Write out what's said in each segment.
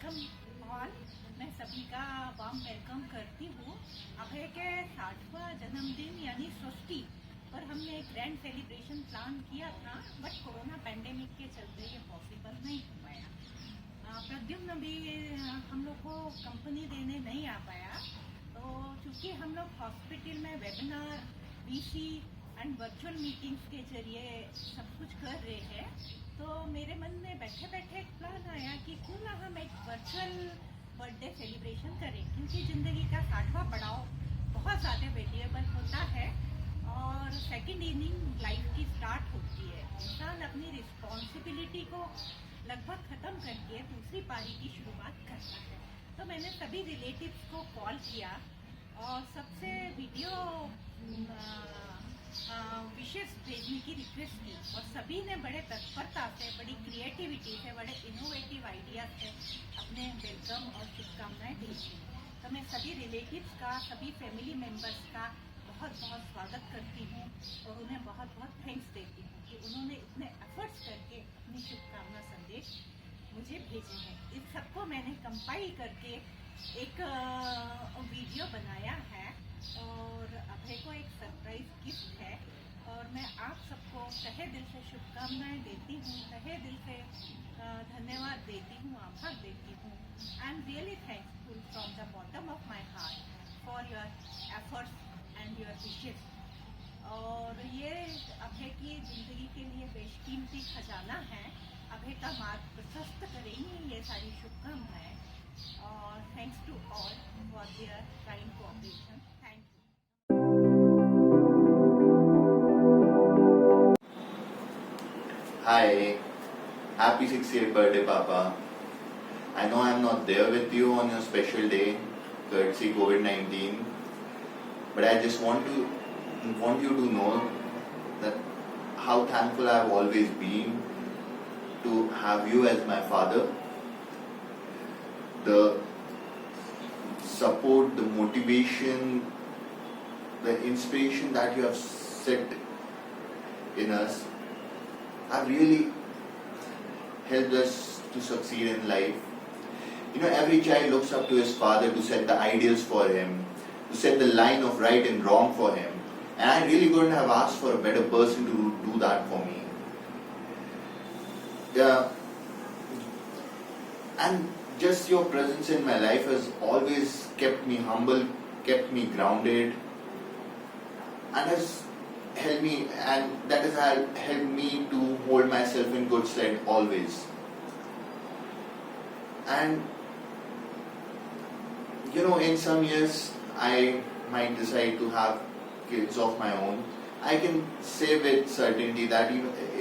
Welcome all. मैं सभी का वार्म वेलकम करती हूँ। अभय के 60वां जन्मदिन यानी षष्ठी पर हमने एक ग्रैंड सेलिब्रेशन प्लान किया था, बट कोरोना पैंडेमिक के चलते ये पॉसिबल नहीं हो पाया। प्रद्युम्न भी हम लोग को कंपनी देने नहीं आ पाया, तो चूँकि हम लोग हॉस्पिटल में webinar, VC and virtual meetings के जरिए सब कुछ कर रहे हैं, तो मेरे मन में बैठे बैठे एक प्लान आया कि क्यों ना हम एक वर्चुअल बर्थडे सेलिब्रेशन करें, क्योंकि ज़िंदगी का 60वां पड़ाव बहुत ज़्यादा वेरिएबल होता है और सेकंड इनिंग लाइफ की स्टार्ट होती है। इंसान अपनी रिस्पॉन्सिबिलिटी को लगभग ख़त्म करके दूसरी पारी की शुरुआत करता है। तो मैंने सभी रिलेटिव्स को कॉल किया और सबसे वीडियो विशेष भेजने की रिक्वेस्ट की, और सभी ने बड़े तत्परता से, बड़ी क्रिएटिविटी से, बड़े इनोवेटिव आइडिया से अपने वेलकम और शुभकामनाएं भेजी। तो मैं सभी रिलेटिव्स का, सभी फैमिली मेम्बर्स का बहुत बहुत स्वागत करती हूँ और उन्हें बहुत बहुत थैंक्स देती हूँ कि उन्होंने इतने एफर्ट्स करके अपनी शुभकामना संदेश मुझे भेजे हैं। इन सबको मैंने कंपाइल करके एक वीडियो बनाया है और अभय को एक सरप्राइज गिफ्ट है, और मैं आप सबको तहे दिल से शुभकामनाएं देती हूँ, तहे दिल से धन्यवाद देती हूँ, आभार देती हूँ। I am really thankful from the bottom of my heart for your efforts and your wishes. और ये अभय की ज़िंदगी के लिए बेशकीमती खजाना है। अभय का मार्ग प्रशस्त करेंगी ये सारी शुभकामनाएं, और thanks to all for their kind cooperation. Thank you. Hi, happy 60th birthday, Papa. I know I'm not there with you on your special day, courtesy COVID-19, but I just want you to know that how thankful I've always been to have you as my father. The support, the motivation, the inspiration that you have set in us have really helped us to succeed in life. You know, every child looks up to his father to set the ideals for him, to set the line of right and wrong for him. And I really couldn't have asked for a better person to do that for me. And just your presence in my life has always kept me humble, kept me grounded, and has helped me, and that has helped me to hold myself in good stead always. And you know, in some years I might decide to have kids of my own. I can say with certainty that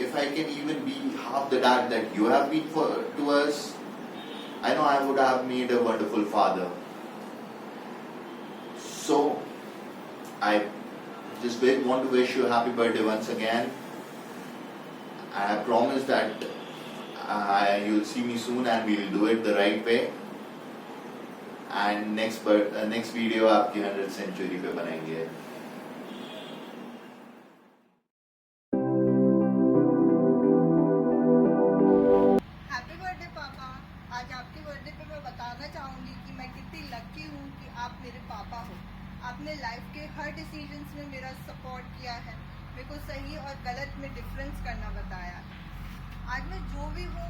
if I can even be half the dad that you have been to us, I know I would have made a wonderful father. So I just want to wish you a happy birthday once again. I promise that you'll see me soon and we'll do it the right way. And next video आपकी 100th century पे बनाएंगे. Happy birthday पापा। आज आपके birthday पे मैं बताना चाहूँगी कि मैं कितनी लकी हूँ कि आप मेरे पापा हो। आपने लाइफ के हर डिसीजंस में मेरा सपोर्ट किया है, मेरे को सही और गलत में डिफरेंस करना बताया है। आज मैं जो भी हूँ,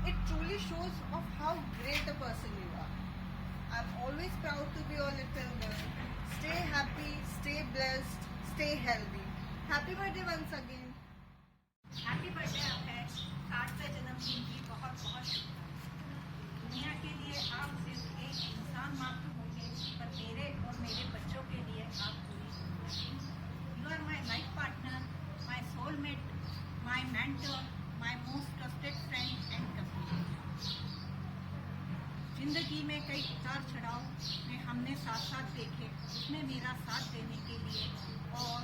it truly shows of how great a person you are. I am always proud to be your little girl. Stay happy, stay blessed, stay healthy. Happy birthday once again. Happy birthday Abhay, 60वें जन्मदिन की बहुत बहुत शुभकामनाएं। दुनिया के लिए आप सिर्फ एक इंसान मात्र होंगे, पर मेरे और मेरे बच्चों के लिए आप पूरी दुनिया। You are my life partner, माई soulmate, my mentor, my most trusted friend end companion. जिंदगी में कई उतार चढ़ाव में हमने साथ साथ देखे, उसमें मेरा साथ देने के लिए और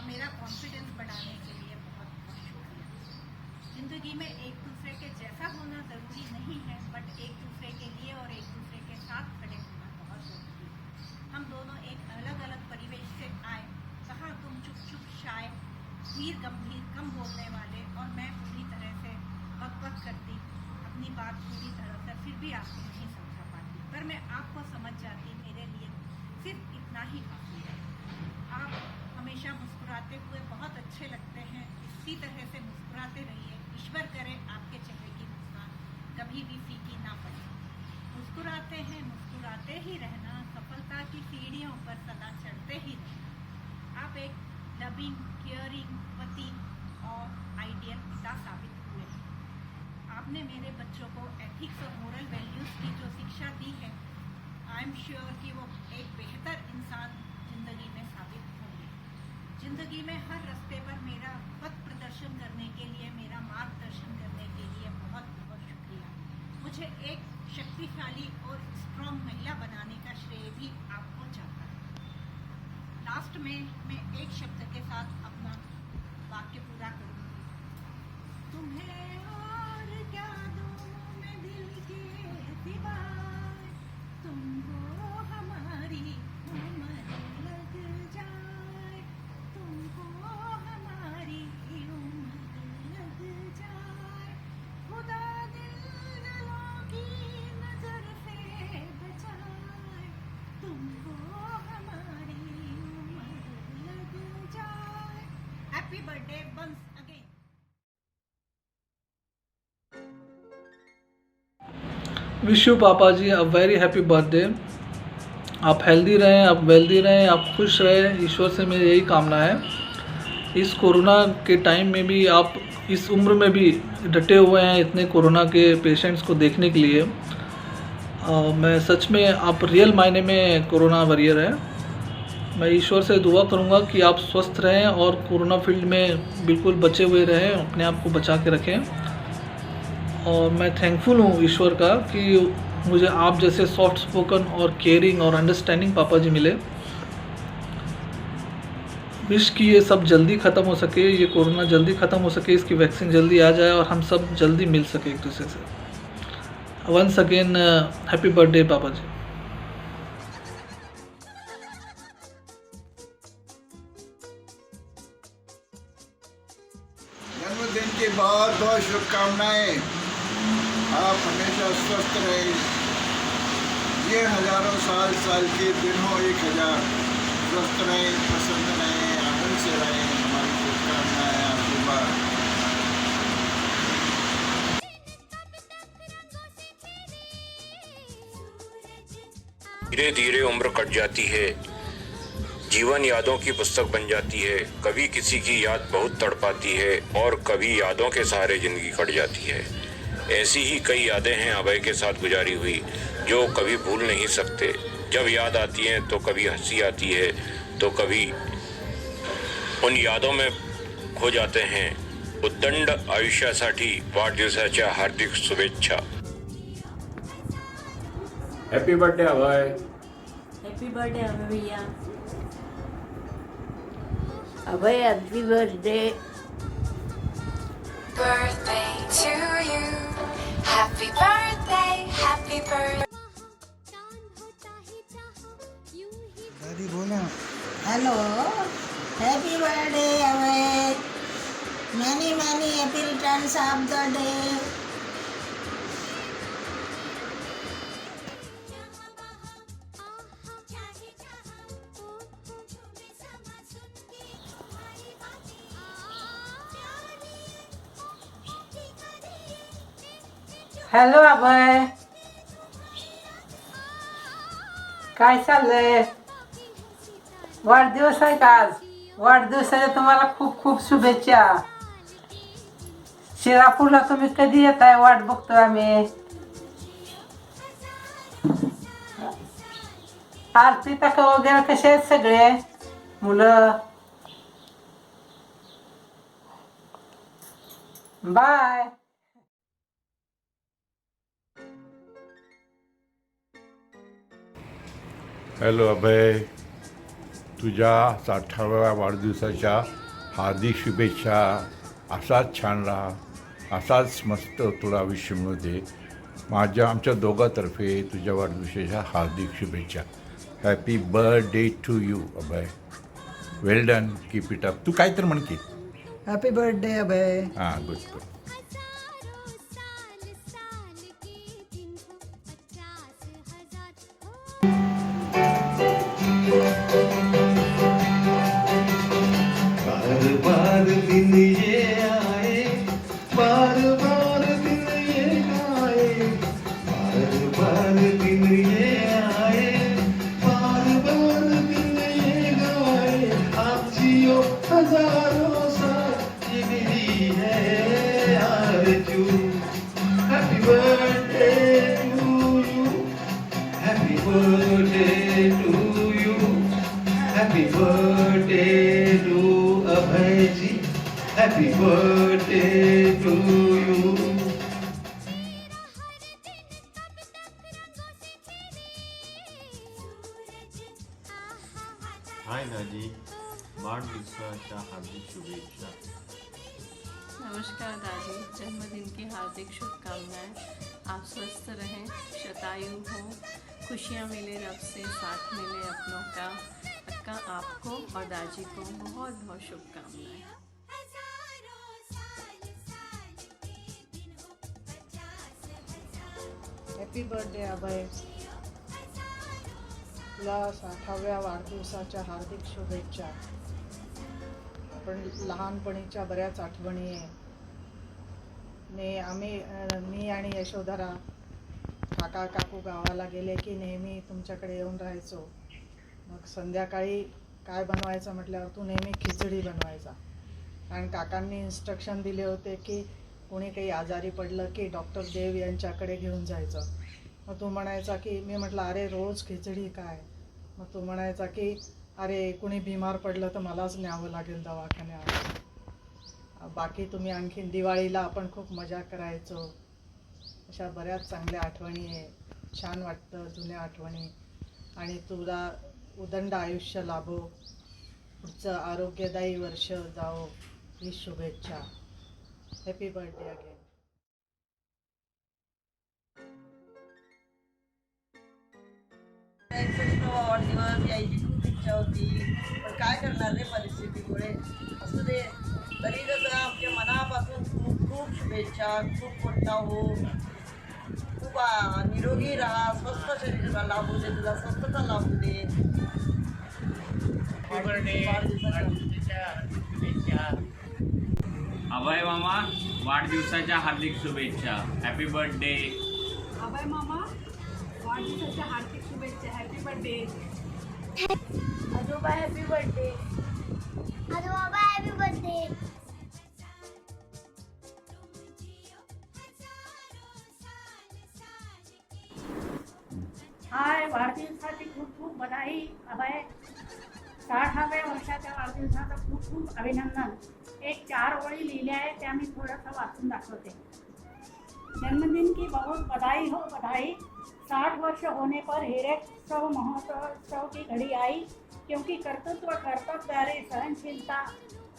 मेरा कॉन्फिडेंस बढ़ाने के लिए बहुत बहुत शुक्रिया। ज़िंदगी में एक दूसरे के जैसा होना ज़रूरी नहीं है, बट एक दूसरे के लिए और एक दूसरे के साथ खड़े होना बहुत ज़रूरी है। हम दोनों एक अलग अलग परिवेश से आए, कहाँ तुम चुप चुप शाय, धीर गंभीर, कम बोलने वाले, और मैं पूरी तरह से बक बक करती, अपनी बात पूरी तरह से फिर भी आपको नहीं समझा पाती, पर मैं आपको समझ जाती। मेरे लिए सिर्फ इतना ही काफ़ी है। आप हमेशा मुस्कुराते हुए बहुत अच्छे लगते हैं। इसी तरह से मुस्कुराते रहिए। ईश्वर करे आपके चेहरे की मुस्कान कभी भी फीकी ना पड़े। मुस्कुराते हैं, मुस्कुराते ही रहना, सफलता की सीढ़ियों पर सदा चढ़ते ही रहना। आप एक लविंग, केयरिंग पति और आइडियल पिता साबित हुए हैं। आपने मेरे बच्चों को एथिक्स और मोरल वैल्यूज़ की जो शिक्षा दी है, आई एम श्योर कि वो एक बेहतर इंसान जिंदगी में साबित होंगे। जिंदगी में हर रास्ते पर मेरा पथ प्रदर्शन करने के लिए, मेरा मार्गदर्शन करने के लिए बहुत बहुत शुक्रिया। मुझे एक शक्तिशाली और स्ट्रॉन्ग महिला बनाने का श्रेय भी आपको जाता है। लास्ट में मैं एक शब्द के साथ अपना वाक्य पूरा करूंगी। तुम्हें और क्या दूं मैं दिल के सिवाय, तुमको हमारी उम्र लग जाए, तुमको हमारी उम्र लग जाए। खुदा दिलों की नजर से बचाए, तुमको हमारी उम्र लग जाए। Happy birthday once again. Wish you पापा जी अ वेरी हैप्पी बर्थडे। आप हेल्दी रहें, आप वेल्दी रहें, आप खुश रहें, ईश्वर से मेरी यही कामना है। इस कोरोना के टाइम में भी आप इस उम्र में भी डटे हुए हैं इतने कोरोना के पेशेंट्स को देखने के लिए। मैं सच में आप रियल मायने में कोरोना वॉरियर हैं। मैं ईश्वर से दुआ करूंगा कि आप स्वस्थ रहें और कोरोना फील्ड में बिल्कुल बचे हुए रहें, अपने आप को बचा के रखें। और मैं थैंकफुल हूँ ईश्वर का कि मुझे आप जैसे सॉफ्ट स्पोकन और केयरिंग और अंडरस्टैंडिंग पापा जी मिले। विश कि ये सब जल्दी ख़त्म हो सके, ये कोरोना जल्दी ख़त्म हो सके, इसकी वैक्सीन जल्दी आ जाए और हम सब जल्दी मिल सके एक दूसरे से। वंस अगेन हैप्पी बर्थडे पापा जी। जन्मदिन की बहुत बहुत शुभकामनाएं। आप हमेशा स्वस्थ रहें, ये हजारों साल साल के दिन हो 1000। स्वस्थ रहें, प्रसन्न रहें, आनंद से रहें। हमारी शुभकामनाएं आशीर्वाद। धीरे धीरे उम्र कट जाती है, जीवन यादों की पुस्तक बन जाती है। कभी किसी की याद बहुत तड़पाती है और कभी यादों के सहारे जिंदगी कट जाती है। ऐसी ही कई यादें हैं अभय के साथ गुजारी हुई जो कभी भूल नहीं सकते। जब याद आती हैं तो कभी हंसी आती है तो कभी उन यादों में खो जाते हैं। उद्दंड आयुष्यासाठी वाढदिवसाच्या हार्दिक शुभेच्छा। Happy birthday Abhay. Happy birthday Abhay भैया। Abhay happy birthday. Birthday to you. Happy birthday, happy birthday. Hello, happy birthday Abhay. Many many happy returns of the day. Hello Abhay, काय चाललंय? वाढदिवस आहे का आज? वाढदिवसाच्या तुम्हाला खूप खूप शुभेच्छा। शिरापूरला तुम्ही कधी येताय? वाट बघतोय आम्ही। आरती तक वगैरे कसे आहेत सगळे मुलं? बाय। हॅलो अभय, तुझ्या 60व्या वाढदिवसाच्या हार्दिक शुभेच्छा। असाच छान राहा, असाच मस्त तुला आयुष्य मिळू दे। आमच्या दोघांतर्फे तुझ्या वाढदिवसाच्या हार्दिक शुभेच्छा। Happy birthday to you Abhay. Well done, keep it up. तू काय तर म्हण की। Happy birthday Abhay. हां, गुड गुड। दिन ये आए, बार बार दिन ये गवाए, आप जियो हजारों साल, ये मेरी है आरज़ू। Happy birthday to you, happy birthday to you, happy birthday to Abhay ji, happy birthday to you. Hi दादी, वाढदिवसाच्या हार्दिक शुभेच्छा। नमस्कार दादी, जन्मदिन की हार्दिक शुभकामनाएं। आप स्वस्थ रहें, शतायु हो, खुशियाँ मिले, रब से साथ मिले अपनों का। अक्का आपको और दादी को बहुत बहुत शुभकामनाएं। हॅपी बर्थडे अभय, तुला 60व्या वाढदिवसाच्या हार्दिक शुभेच्छा। आपण लहानपणीच्या बऱ्याच आठवणी आहे। मी आणि यशोधरा काका काकू गावाला गेले की नेहमी तुमच्याकडे येऊन राहायचो। मग संध्याकाळी काय बनवायचं म्हटल्यावर तू नेहमी खिचडी बनवायचा, कारण काकांनी इन्स्ट्रक्शन दिले होते की कोणी काही आजारी पडलं की डॉक्टर देव यांच्याकडे घेऊन जायचं। मग तू म्हणायचा की, मी म्हटलं अरे रोज खिचडी काय? मग तू म्हणायचा की अरे कोणी बिमार पडलं तर मलाच न्यावं लागेल दवाखान्यात। बाकी तुम्ही आणखीन दिवाळीला आपण खूप मजा करायचो। अशा बऱ्याच चांगल्या आठवणी आहे। छान वाटतं जुन्या आठवणी। आणि तुला उदंड आयुष्य लाभो, पुढचं आरोग्यदायी वर्ष जाओ, ही शुभेच्छा। Happy birthday again. वाढदिवस यायची खूप इच्छा होती, पण काय करणार रे परिस्थितीमुळे। असू दे, तरी जर आमच्या मनापासून खूप खूप शुभेच्छा। खूप मोठा हो, खूप निरोगी राहा, स्वस्थ शरीराला लाभू दे, तुला स्वस्थता लाभू दे। अभय मामा, वाढदिवसाच्या हार्दिक शुभेच्छा। हॅपी बर्थडे अभय मामा, वाढदिवसाच्या हार्दिक शुभेच्छा। हॅपी बर्थडे आजोबा, हॅपी बर्थडे। आजोबा, हॅपी बर्थडे। हाय, वाढदिवसाची खूप खूप बधाई अभय। 60व्या वर्षाच्या वाढदिवसाचं खूप खूप अभिनंदन। एक 4 ओळी लिहिल्या आहे, त्या मी थोडंसं वाचून दाखवते। जन्मदिन की बहुत बधाई हो बधाई। 60 वर्ष होने पर हीरोत्सव महोत्सव की घड़ी आई, क्योंकि कर्तृत्व, कर्तव्य, सहनशीलता,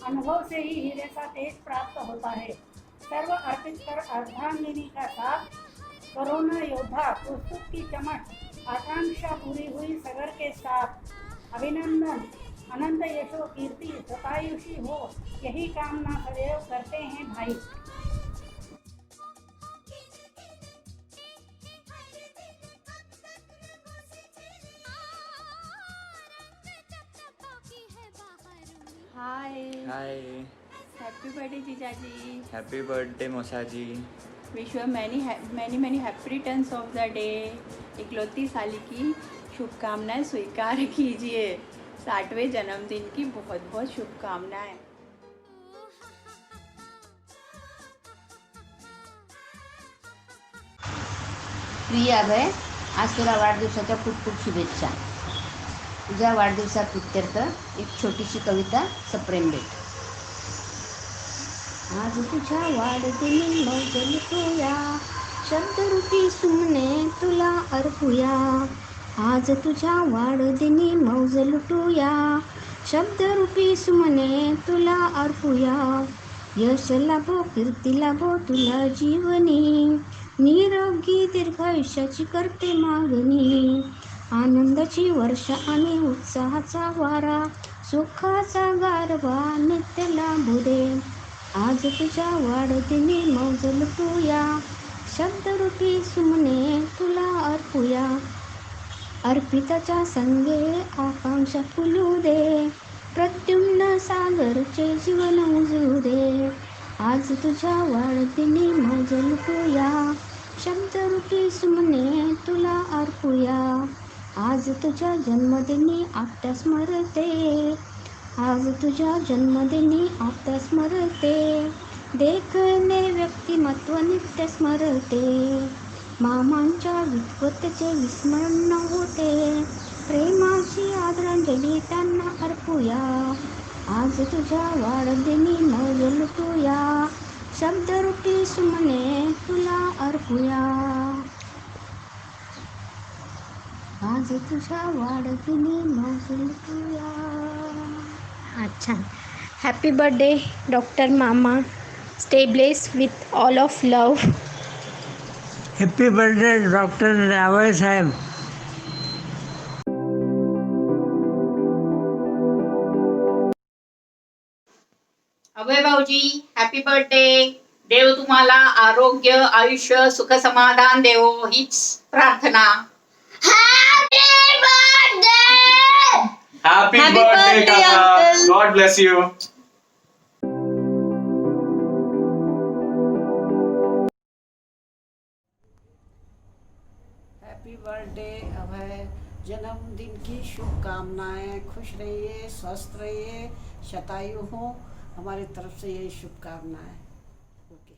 अनुभव से ही हीरे का तेज प्राप्त होता है। सर्व अर्पित कर अर्धांगिनी का साथ, कोरोना योद्धा, पुस्तक की चमक, आकांक्षा पूरी हुई सगर के साथ। अभिनंदन, अनंत यशो कीर्ति, शतायुषी हो, यही कामना सदैव करते हैं भाई। हाय हाय, हैप्पी बर्थडे जीजाजी। हैप्पी बर्थडे मौसाजी। Wish you many happy returns of the day. इकलौती साली की शुभकामनाएं स्वीकार कीजिए। 60वें जन्मदिन की बहुत बहुत शुभकामनाएं। प्रिय अभय, आज तुला वाढदिवसाच्या खूप खूप शुभेच्छा। तुझ्या वाढदिवसात प्रित्यर्थ एक छोटीशी कविता सप्रेम भेट। आज तुझ्या वाढदिनी मौज लुटूया, शब्दरूपी सुमने तुला अर्पूया। आज तुझ्या वाढदिनी मौज लुटूया, शब्दरूपी सुमने तुला अर्पूया। यश लाभो, कीर्ती लाभो तुला जीवनी, निरोगी दीर्घायुष्याची करते मागणी। आनंदाची वर्षा आणि उत्साहाचा वारा, सुखाचा गारवा नित्य लाभू दे। आज तुझ्या वाढदिनी मौज लुटूया, शब्दरूपी सुमने तुला अर्पूया। अर्पिताच्या संगे आकांक्षा फुलू दे, प्रद्युम्न सागरचे जीवन उजळू दे। आज तुझ्या वाढदिनी मौज लुटूया, शब्दरूपी सुमने तुला अर्पूया. आज तुझ्या जन्मदिनी आत्या स्मरते. आज तुझ्या जन्मदिनी आत्या स्मरते. देखणे व्यक्तिमत्व नित्य स्मरते. मामांच्या विद्वत्तेचे विस्मरण न होते. प्रेमाची आदरांजली त्यांना अर्पूया. आज तुझ्या वाढदिनी मौज लुटूया. शब्दरूपी सुमने तुला अर्पूया. आज तुझ्या वाढदिनी मौज लुटूया. अच्छा. हॅपी बर्थडे डॉक्टर मामा. Stay blessed with all of love. Happy birthday doctor Raval साहेब. अभय भाऊजी हॅपी बर्थडे. देव तुम्हाला आरोग्य आयुष्य सुख समाधान देवो हीच प्रार्थना. Happy birthday, Kaka. God bless you. Happy birthday Abhay. जन्मदिन की शुभकामनाएं. खुश रहिए, स्वस्थ रहिए, शतायु हो. हमारी तरफ से यही शुभकामनाएं. ओके.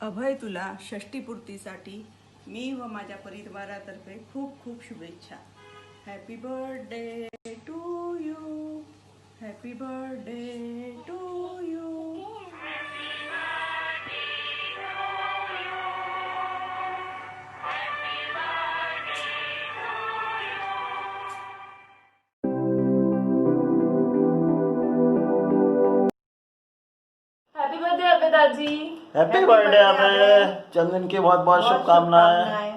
अभय तुला षष्टीपूर्तीसाठी मी व माझ्या परिवारातर्फे खूप खूप शुभेच्छा. Happy birthday to you. Happy birthday to you. Happy birthday Abhay दादी. Happy birthday Abhay. जन्मदिन की बहुत बहुत शुभकामनाएं.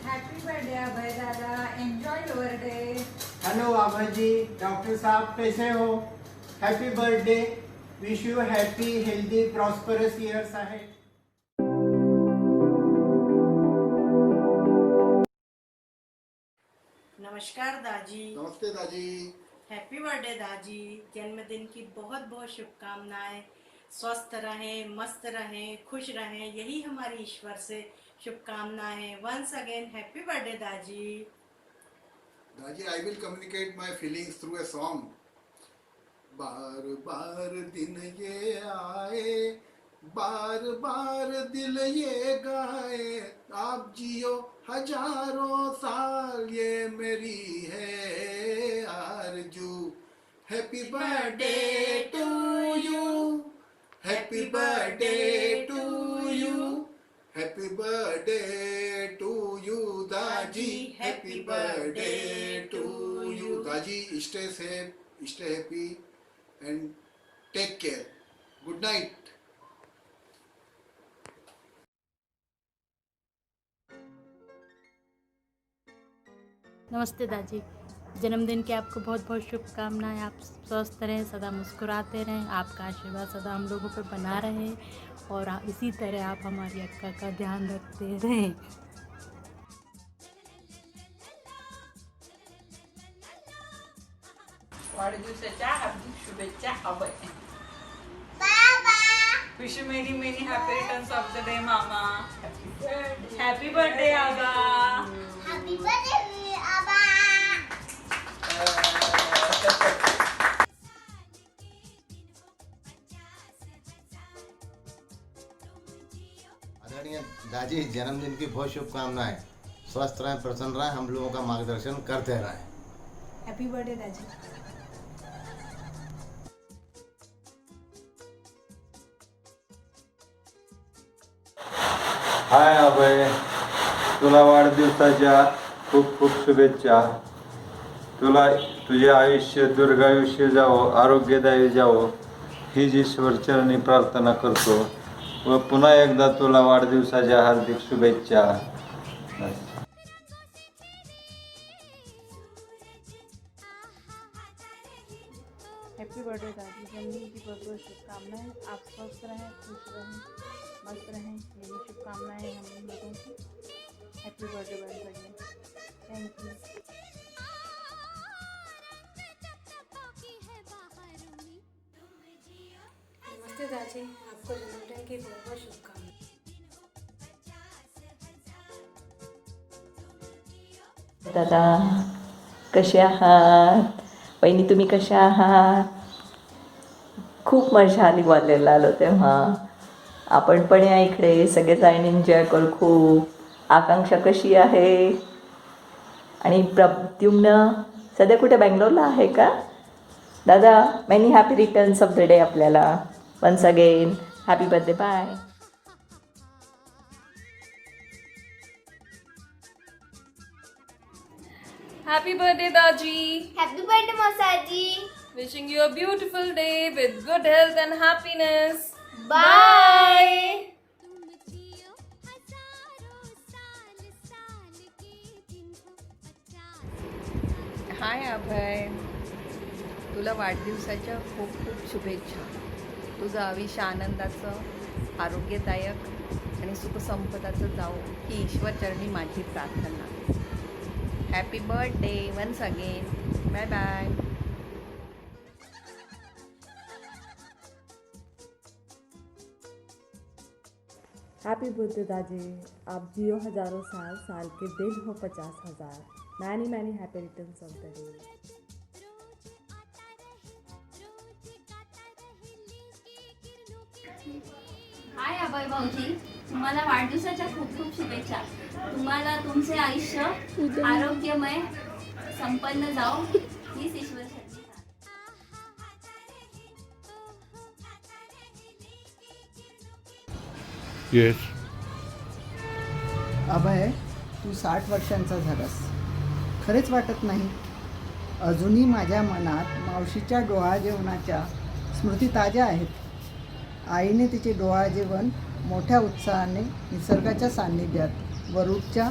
हैप्पी बर्थडे अभय दादा. Enjoy your day. Hello Abhay ji. Doctor साहब कैसे हो? Happy birthday. Wish you happy healthy prosperous years ahead. नमस्कार दाजी. नमस्ते दादी. हैप्पी बर्थडे दाजी. जन्मदिन की बहुत बहुत शुभकामनाएं. स्वस्थ रहें, मस्त रहें, खुश रहें, यही हमारी ईश्वर से शुभकामनाएं. वंस अगेन हैप्पी बर्थडे दाजी. दादी, I will communicate my feelings through a song. बार बार दिन ये आए, बार बार दिल ये गाए, आप जियो हजारों साल, ये मेरी है आरज़ू. Happy birthday to you. Happy birthday to you. Happy birthday to you दाजी. हैप्पी बर्थडे टू यू दाजी. Stay safe, stay happy and take care. Good night. नमस्ते दादी. जन्मदिन की आपको बहुत बहुत शुभकामनाएं. आप स्वस्थ रहें, सदा मुस्कुराते रहें. आपका आशीर्वाद सदा हम लोगों पर बना रहे और इसी तरह आप हमारी अक्का का ध्यान रखते रहें. वाढदिवसाच्या हार्दिक शुभेच्छा Abhay. Wish you many many happy returns of the day मामा. हॅपी बर्थडे आबा. हॅपी बर्थडे आबा. आदरणीय दादी, जन्मदिन की बहुत शुभकामनाएं. स्वस्थ रहें, प्रसन्न रहें, हम लोगों का मार्गदर्शन करते रहें. हॅपी बर्थडे दादी. हाय अभय, तुला वाढदिवसाच्या खूप खूप शुभेच्छा. तुला तुझे आयुष्य दीर्घायुष्य जावो, आरोग्यदायी जावो हीच ईश्वरचरणी प्रार्थना करतो व पुन्हा एकदा तुला वाढदिवसाच्या हार्दिक शुभेच्छा. हैप्पी बर्थडे दादी. जन्मदिन की बहुत बहुत शुभकामनाएं. आप स्वस्थ रहें, मस्त रहें, यही शुभकामनाएं हैं हम लोगों की। Happy birthday once again. Thank you. नमस्ते दादी, आपको जन्मदिन की बहुत बहुत शुभकामनाएं। दादा कसे आहात? वहिनी तुम्ही कशा आहात? खूप मजा आली कॉलेजला आलो तेव्हा. आपण पण या इकडे सगळेजण एन्जॉय करू खूप. आकांक्षा कशी आहे? आणि प्रद्युम्न सध्या कुठे बँगलोरला आहे का? दादा many happy returns of the day आपल्याला. Once again happy birthday. Bye. Happy birthday, Daji. Happy birthday, Mosaji. Wishing you a beautiful day with good health and happiness. Bye. हाय अभय, तुला वाढदिवसाच्या खूप खूप शुभेच्छा. तुझं आयुष्य आनंदाचं, आरोग्यदायक आणि सुखसंपदाचं जावो ही ईश्वरचरणी माझी प्रार्थना. Happy birthday once again. Bye bye. Happy birthday दादी, आप जियो हज़ारों साल, साल के दिन हो 50,000. Many many happy returns of the day. Hi Abhay भाऊजी, तुम्हाला वाढदिवसाच्या खूप खूप शुभेच्छा. तुम्हाला तुमचे आयुष्य आरोग्यमय संपन्न जाओ हीच ईश्वर शक्ती. येस. अभय, तू 60 वर्षांचा झालास. खरेच वाटत नाही? अजूनही माझ्या मनात मावशीच्या डोहाळ जेवणाच्या स्मृती ताज्या आहेत. आईने तिचे डोहाळ जेवण मोठ्या उत्साहाने निसर्गाच्या सान्निध्यात वरुडच्या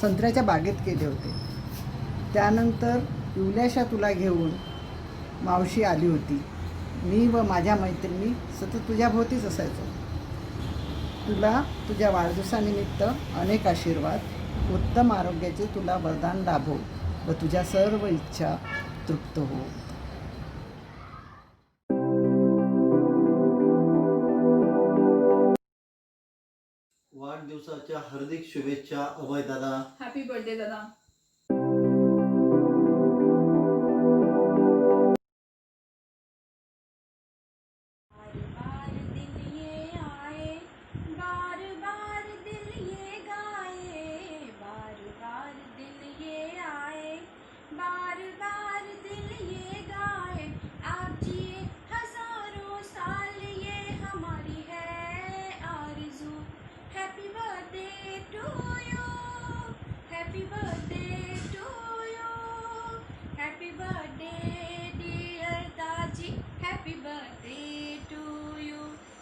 संत्र्याच्या बागेत केले होते. त्यानंतर युल्याशा तुला घेऊन मावशी आली होती. मी व माझ्या मैत्रिणी सतत तुझ्याभोवतीच असायचो. तुला तुझ्या वाढदिवसानिमित्त अनेक आशीर्वाद. उत्तम आरोग्याचे तुला वरदान लाभो व तुझ्या सर्व इच्छा तृप्त हो. वाढदिवसाच्या हार्दिक शुभेच्छा अभय दादा. हॅपी बर्थडे दादा.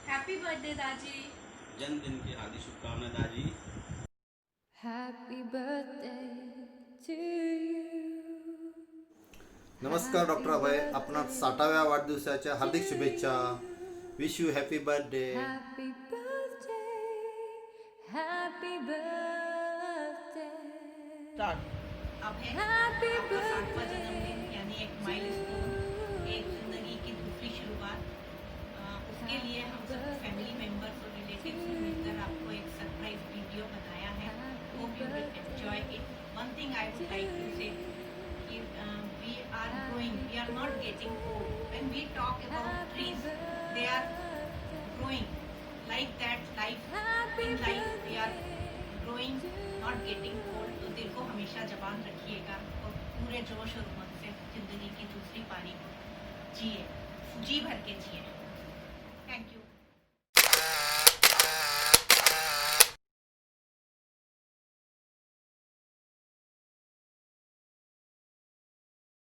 हैप्पी बर्थडे दाजी. जन्मदिन की हार्दिक शुभकामनाएं दाजी. Happy birthday to you. नमस्कार डॉक्टर अभय, आपणा 60व्या वाढदिवसाच्या हार्दिक शुभेच्छा. Wish you happy birthday. Happy birthday, happy birthday. अब है आपका 60वां जन्मदिन, यानी एक माइलस्टोन, एक जिंदगी की दूसरी शुरुआत. उसके लिए हम सब फैमिली मेंबर्स और रिलेटिव्स ने मिलकर आपको एक सरप्राइज वीडियो बनाया है. Hope you will enjoy it. One thing I would like to say, we are growing, we are not getting old. When we talk about trees, they are growing. Like that, in life we are growing, not getting old. तो दिल को हमेशा जवान रखिएगा और पूरे जोश और उमंग से जिंदगी की दूसरी पारी को जिए, जी भर के जिए.